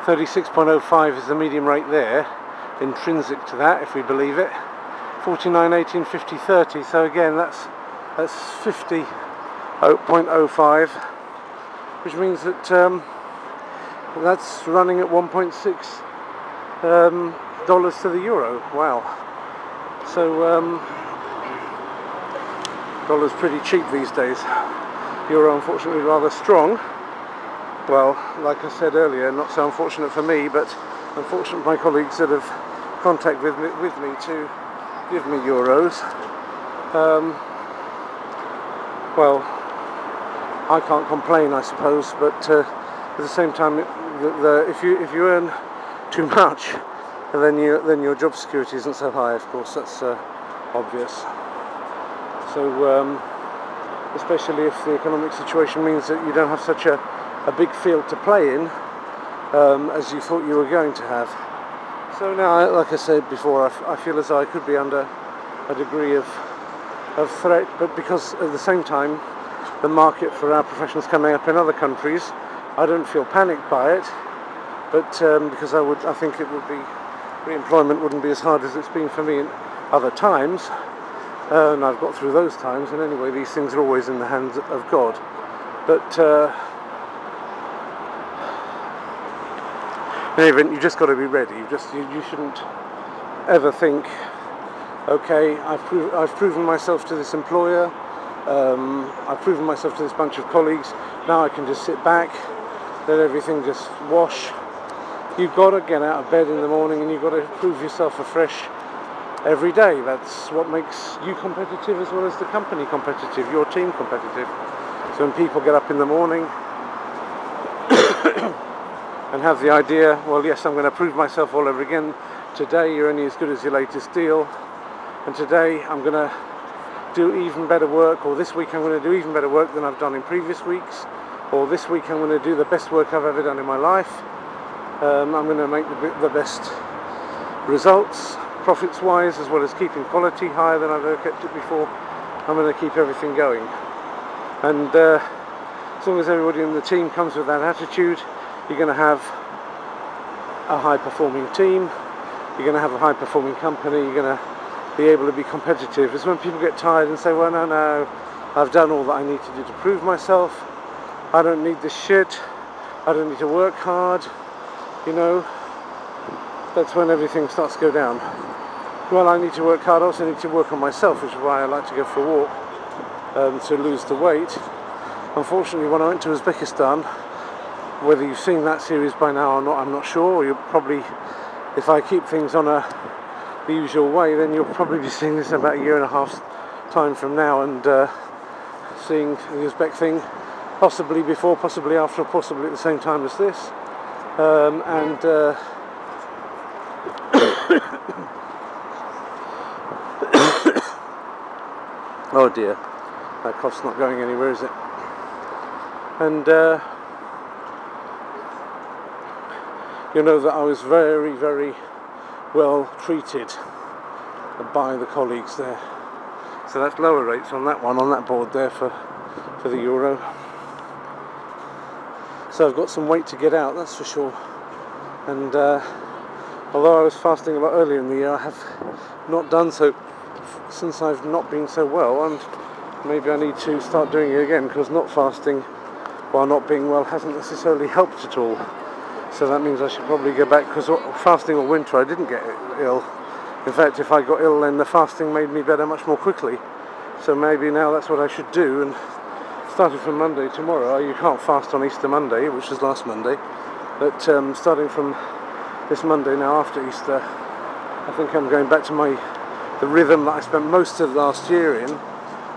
36.05 is the medium rate there, intrinsic to that, if we believe it. 49.18, 50.30. So again, that's 50.05, which means that that's running at 1.6 dollars to the euro. Wow. So dollar's pretty cheap these days. Euro unfortunately rather strong. Well, like I said earlier, not so unfortunate for me, but unfortunate for my colleagues that have contacted with me to give me euros. Well, I can't complain, I suppose, but at the same time, if you earn too much, then your job security isn't so high. Of course, that's obvious. So, especially if the economic situation means that you don't have such a big field to play in as you thought you were going to have. So now, like I said before, I feel as though I could be under a degree of threat, but because at the same time the market for our professions coming up in other countries, I don't feel panicked by it, but because I think it would be, re-employment wouldn't be as hard as it's been for me in other times, and I've got through those times, and anyway, these things are always in the hands of God. But in any event, you've just got to be ready. You shouldn't ever think, okay, I've proven myself to this employer, I've proven myself to this bunch of colleagues, now I can just sit back, let everything just wash. You've got to get out of bed in the morning and you've got to prove yourself afresh every day. That's what makes you competitive as well as the company competitive, your team competitive. So when people get up in the morning and have the idea, well, yes, I'm going to prove myself all over again. Today you're only as good as your latest deal, and today I'm going to do even better work, or this week I'm going to do even better work than I've done in previous weeks, or this week I'm going to do the best work I've ever done in my life. I'm going to make the best results, profits-wise, as well as keeping quality higher than I've ever kept it before. I'm going to keep everything going. And as long as everybody in the team comes with that attitude, you're going to have a high-performing team, you're going to have a high-performing company, you're going to be able to be competitive. It's when people get tired and say, well, no, I've done all that I need to do to prove myself, I don't need this shit, I don't need to work hard, you know, that's when everything starts to go down. Well, I need to work hard, I also need to work on myself, which is why I like to go for a walk to lose the weight. Unfortunately, when I went to Uzbekistan, whether you've seen that series by now or not, I'm not sure. You'll probably, if I keep things on the usual way, then you'll probably be seeing this in about a year and a half's time from now, and seeing the Uzbek thing possibly before, possibly after, or possibly at the same time as this. Oh dear, that cough's not going anywhere, is it? And you know that I was very, very well treated by the colleagues there. So that's lower rates on that one, on that board there for the euro. So I've got some weight to get out, that's for sure. And although I was fasting a lot earlier in the year, I have not done so since I've not been so well, and maybe I need to start doing it again, because not fasting while not being well hasn't necessarily helped at all. So that means I should probably go back, because fasting all winter I didn't get ill. In fact, if I got ill, then the fasting made me better much more quickly. So maybe now that's what I should do, and starting from Monday tomorrow, you can't fast on Easter Monday, which was last Monday, but starting from this Monday now after Easter, I think I'm going back to the rhythm that I spent most of last year in,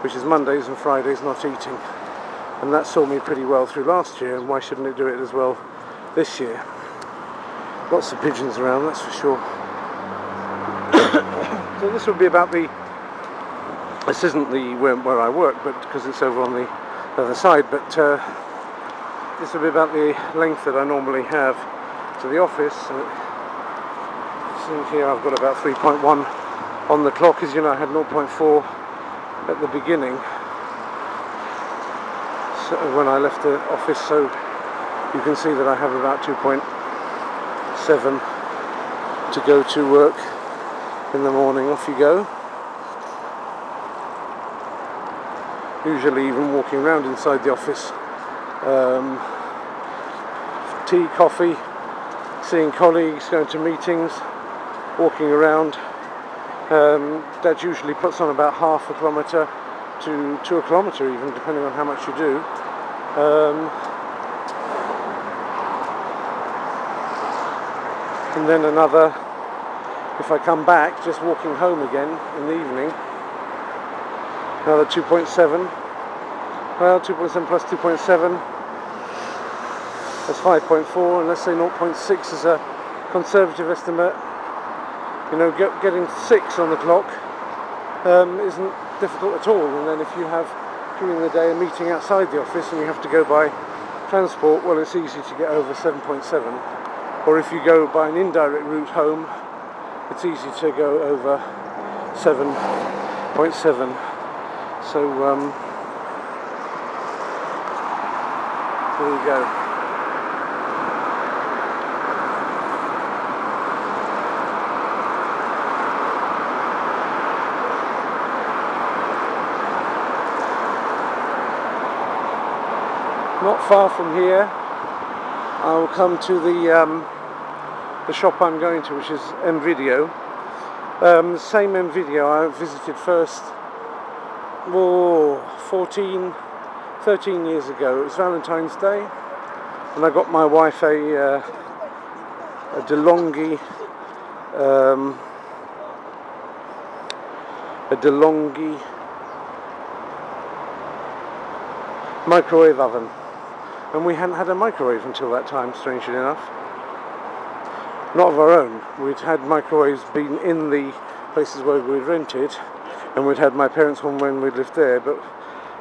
which is Mondays and Fridays not eating. And that saw me pretty well through last year, and why shouldn't it do it as well this year? Lots of pigeons around, that's for sure. So this will be about this isn't where I work, but because it's over on the other side, but this will be about the length that I normally have to the office. See here, I've got about 3.1 on the clock. As you know, I had 0.4 at the beginning, so when I left the office, so you can see that I have about 2.1 7 to go to work in the morning. Off you go. Usually even walking around inside the office, tea, coffee, seeing colleagues, going to meetings, walking around. That usually puts on about half a kilometre to a kilometre even, depending on how much you do. And then another, if I come back, just walking home again in the evening, another 2.7. Well, 2.7 plus 2.7, that's 5.4, and let's say 0.6 is a conservative estimate. You know, getting 6 on the clock isn't difficult at all. And then if you have during the day a meeting outside the office and you have to go by transport, well, it's easy to get over 7.7. Or if you go by an indirect route home, it's easy to go over 7.7. So there you go. Not far from here, I will come to the shop I'm going to, which is M-Video. The same M-Video I visited first 13 years ago. It was Valentine's Day, and I got my wife a DeLonghi microwave oven, and we hadn't had a microwave until that time, strangely enough. Not of our own. We'd had microwaves been in the places where we'd rented, and we'd had my parents' one when we lived there, but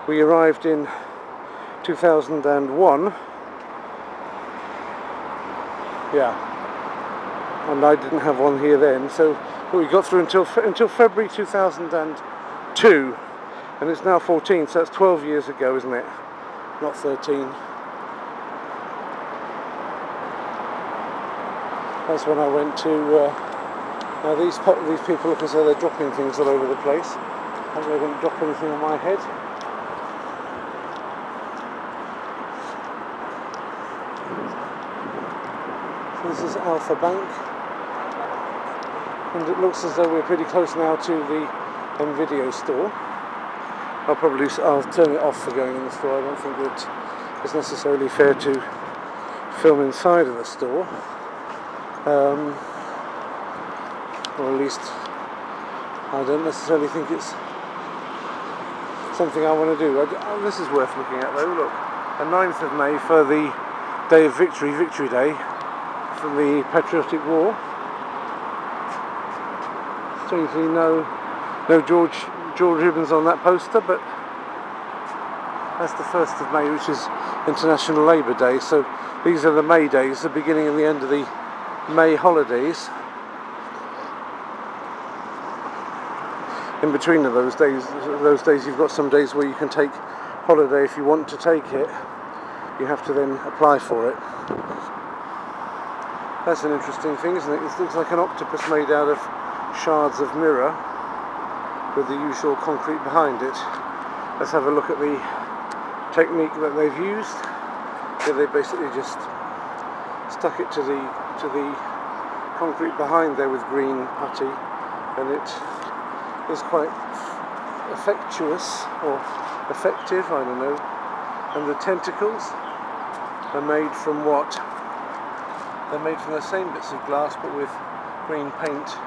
we arrived in 2001, yeah, and I didn't have one here then, so we got through until February 2002, and it's now 14, so that's 12 years ago, isn't it? Not 13. That's when I went to, now these people look as though they're dropping things all over the place. I hope they didn't drop anything on my head. So this is Alpha Bank, and it looks as though we're pretty close now to the M-Video store. I'll turn it off for going in the store. I don't think that it's necessarily fair to film inside of the store. Or at least I don't necessarily think it's something I want to do. This is worth looking at though. Look, the 9th of May for the Day of Victory, Victory Day, from the Patriotic War. Strangely, no George ribbons on that poster, but that's the 1st of May, which is International Labour Day. So these are the May days, the beginning and the end of the May holidays. In between those days you've got some days where you can take holiday if you want to take it. You have to then apply for it. That's an interesting thing, isn't it? It looks like an octopus made out of shards of mirror with the usual concrete behind it. Let's have a look at the technique that they've used. Here they basically just stuck it to the concrete behind there with green putty, and it is quite effectuous or effective, I don't know. And the tentacles are made from what? They're made from the same bits of glass but with green paint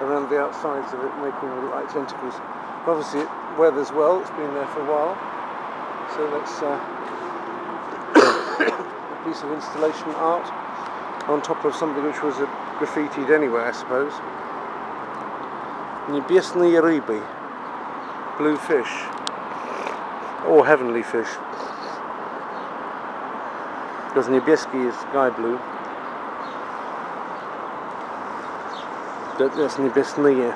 around the outsides of it, making them look like tentacles. Obviously it weathers well, it's been there for a while, so that's a piece of installation art on top of something which was graffitied anyway, I suppose. Niebiesny ryby, blue fish, or heavenly fish, because niebieski is sky blue. That's niebiesny,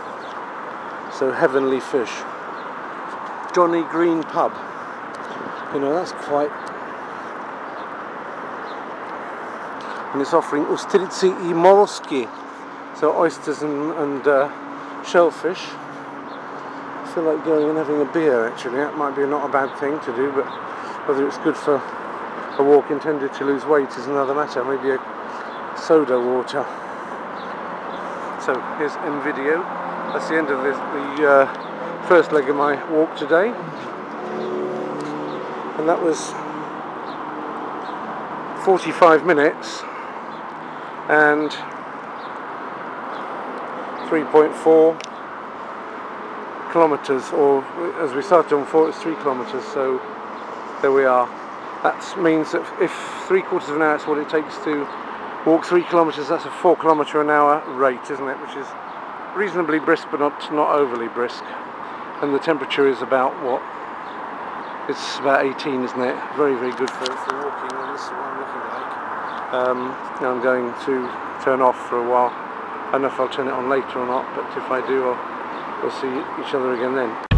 so heavenly fish. Johnny Green Pub. and it's offering ustрицы и моллюски, so oysters and shellfish. I feel like going and having a beer actually. That might be not a bad thing to do, but whether it's good for a walk intended to lose weight is another matter. Maybe a soda water. So here's end video. That's the end of the first leg of my walk today, and that was 45 minutes and 3.4 kilometres, or as we started on 4, it's 3 kilometres, so there we are. That means that if 3/4 of an hour is what it takes to walk 3 kilometres, that's a 4 kilometre an hour rate, isn't it? Which is reasonably brisk, but not overly brisk. And the temperature is about what? It's about 18, isn't it? Very, very good for walking, and this is what I'm looking like. Now I'm going to turn off for a while. I don't know if I'll turn it on later or not, but if I do, we'll see each other again then.